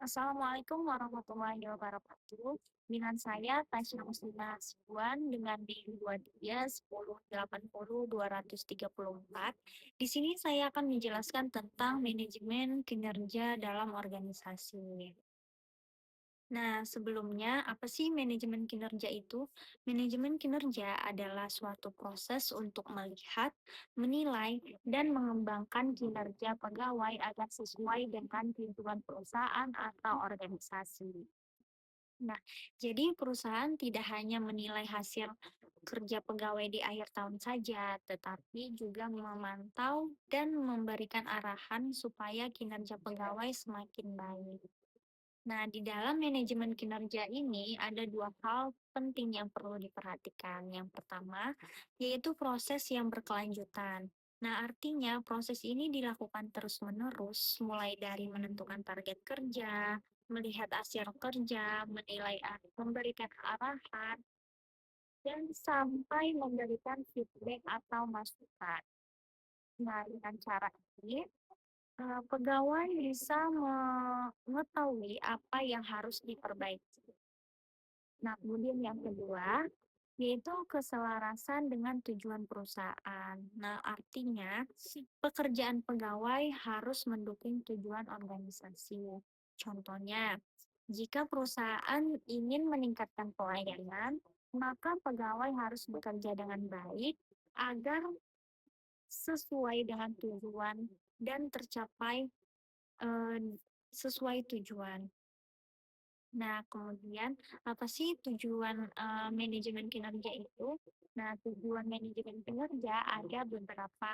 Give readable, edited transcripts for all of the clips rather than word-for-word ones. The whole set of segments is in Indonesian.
Assalamualaikum warahmatullahi wabarakatuh. Dengan saya Tasya Muslimah Hasibuan dengan NIM 23 10 80 234. Di sini saya akan menjelaskan tentang manajemen kinerja dalam organisasi. Nah, sebelumnya, apa sih manajemen kinerja itu? Manajemen kinerja adalah suatu proses untuk melihat, menilai, dan mengembangkan kinerja pegawai agar sesuai dengan tujuan perusahaan atau organisasi. Nah, jadi perusahaan tidak hanya menilai hasil kerja pegawai di akhir tahun saja, tetapi juga memantau dan memberikan arahan supaya kinerja pegawai semakin baik. Nah, di dalam manajemen kinerja ini ada dua hal penting yang perlu diperhatikan. Yang pertama, yaitu proses yang berkelanjutan. Nah, artinya proses ini dilakukan terus-menerus, mulai dari menentukan target kerja, melihat hasil kerja, menilai, memberikan arahan, dan sampai memberikan feedback atau masukan. Nah, dengan cara ini, pegawai bisa mengetahui apa yang harus diperbaiki. Nah, kemudian yang kedua, yaitu keselarasan dengan tujuan perusahaan. Nah, artinya pekerjaan pegawai harus mendukung tujuan organisasi. Contohnya, jika perusahaan ingin meningkatkan pelayanan, maka pegawai harus bekerja dengan baik agar sesuai dengan tujuan dan tercapai eh, sesuai tujuan. Nah, kemudian apa sih tujuan manajemen kinerja itu? Nah, tujuan manajemen kinerja ada beberapa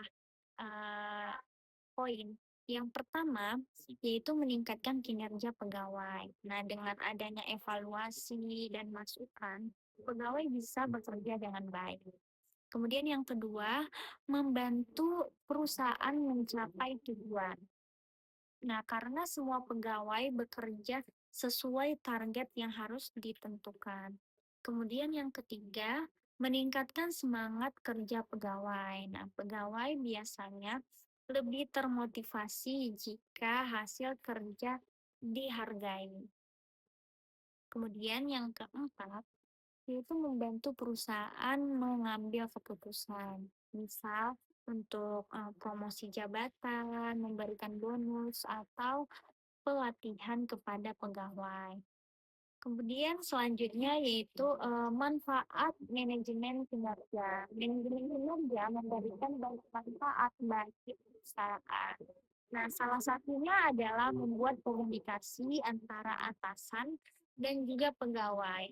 eh, poin. Yang pertama, yaitu meningkatkan kinerja pegawai. Nah, dengan adanya evaluasi dan masukan, pegawai bisa bekerja dengan baik. Kemudian yang kedua, membantu perusahaan mencapai tujuan. Nah, karena semua pegawai bekerja sesuai target yang harus ditentukan. Kemudian yang ketiga, meningkatkan semangat kerja pegawai. Nah, pegawai biasanya lebih termotivasi jika hasil kerja dihargai. Kemudian yang keempat, yaitu membantu perusahaan mengambil keputusan. Misal untuk promosi jabatan, memberikan bonus, atau pelatihan kepada pegawai. Kemudian selanjutnya yaitu manfaat manajemen kinerja. Manajemen kinerja memberikan banyak manfaat bagi perusahaan. Nah, salah satunya adalah membuat komunikasi antara atasan dan juga pegawai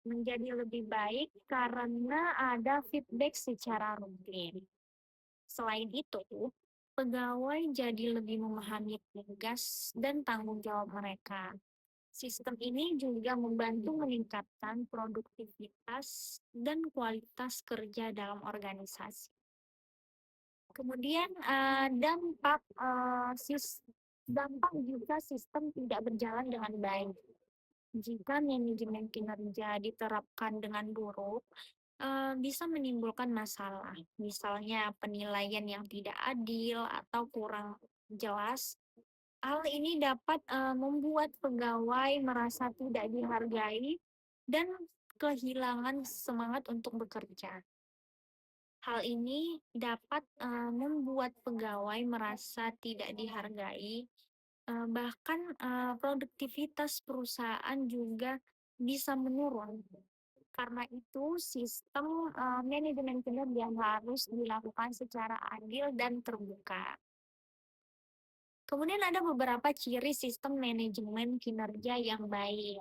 menjadi lebih baik karena ada feedback secara rutin. Selain itu, pegawai jadi lebih memahami tugas dan tanggung jawab mereka. Sistem ini juga membantu meningkatkan produktivitas dan kualitas kerja dalam organisasi. Kemudian dampak jika sistem tidak berjalan dengan baik. Jika manajemen kinerja diterapkan dengan buruk, bisa menimbulkan masalah. Misalnya penilaian yang tidak adil atau kurang jelas. Hal ini dapat membuat pegawai merasa tidak dihargai dan kehilangan semangat untuk bekerja. Hal ini dapat membuat pegawai merasa tidak dihargai, bahkan produktivitas perusahaan juga bisa menurun. Karena itu, sistem manajemen kinerja harus dilakukan secara adil dan terbuka. Kemudian ada beberapa ciri sistem manajemen kinerja yang baik.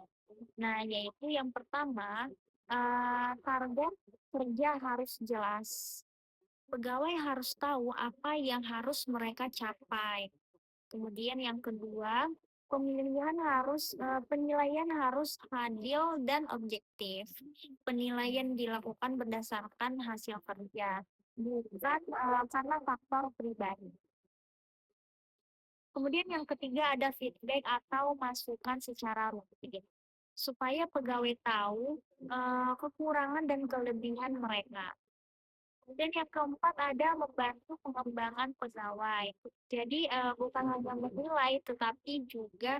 Nah, yaitu yang pertama, target kerja harus jelas. Pegawai harus tahu apa yang harus mereka capai. Kemudian yang kedua, penilaian harus adil dan objektif. Penilaian dilakukan berdasarkan hasil kerja, bukan karena faktor pribadi. Kemudian yang ketiga ada feedback atau masukan secara rutin, supaya pegawai tahu kekurangan dan kelebihan mereka. Kemudian yang keempat ada membantu pengembangan pegawai. Jadi bukan hanya menilai, tetapi juga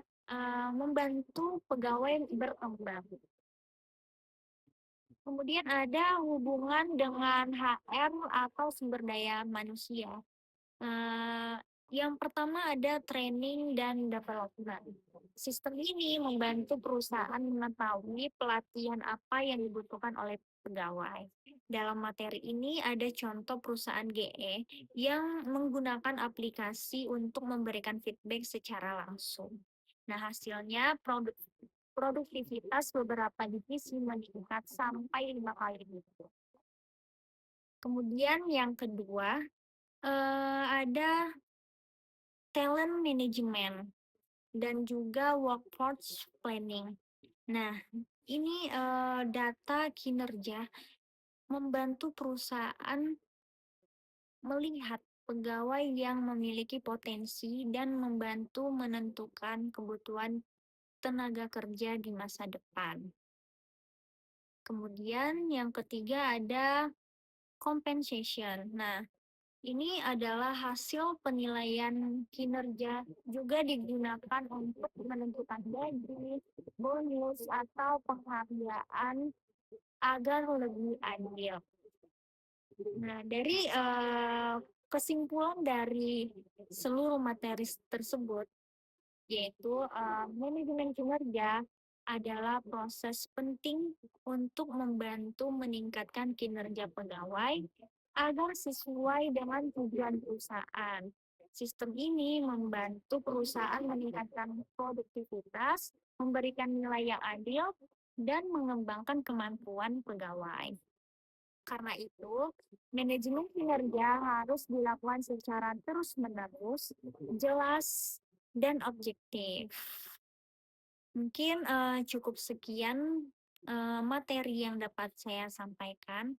membantu pegawai berkembang. Kemudian ada hubungan dengan HR atau sumber daya manusia. Eee, yang pertama ada training dan development. Sistem ini membantu perusahaan mengetahui pelatihan apa yang dibutuhkan oleh pegawai. Dalam materi ini ada contoh perusahaan GE yang menggunakan aplikasi untuk memberikan feedback secara langsung. Nah, hasilnya produktivitas beberapa divisi meningkat sampai 5 kali lipat. Kemudian yang kedua, ada talent management dan juga workforce planning. Nah, ini, data kinerja membantu perusahaan melihat pegawai yang memiliki potensi dan membantu menentukan kebutuhan tenaga kerja di masa depan. Kemudian yang ketiga ada compensation. Nah, ini adalah hasil penilaian kinerja, juga digunakan untuk menentukan gaji, bonus, atau penghargaan agar lebih adil. Nah, dari kesimpulan dari seluruh materi tersebut, yaitu manajemen kinerja adalah proses penting untuk membantu meningkatkan kinerja pegawai agar sesuai dengan tujuan perusahaan. Sistem ini membantu perusahaan meningkatkan produktivitas, memberikan nilai yang adil, dan mengembangkan kemampuan pegawai. Karena itu, manajemen kinerja harus dilakukan secara terus-menerus, jelas, dan objektif. Mungkin cukup sekian materi yang dapat saya sampaikan.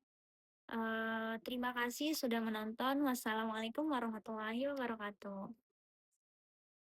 Terima kasih sudah menonton. Wassalamualaikum warahmatullahi wabarakatuh.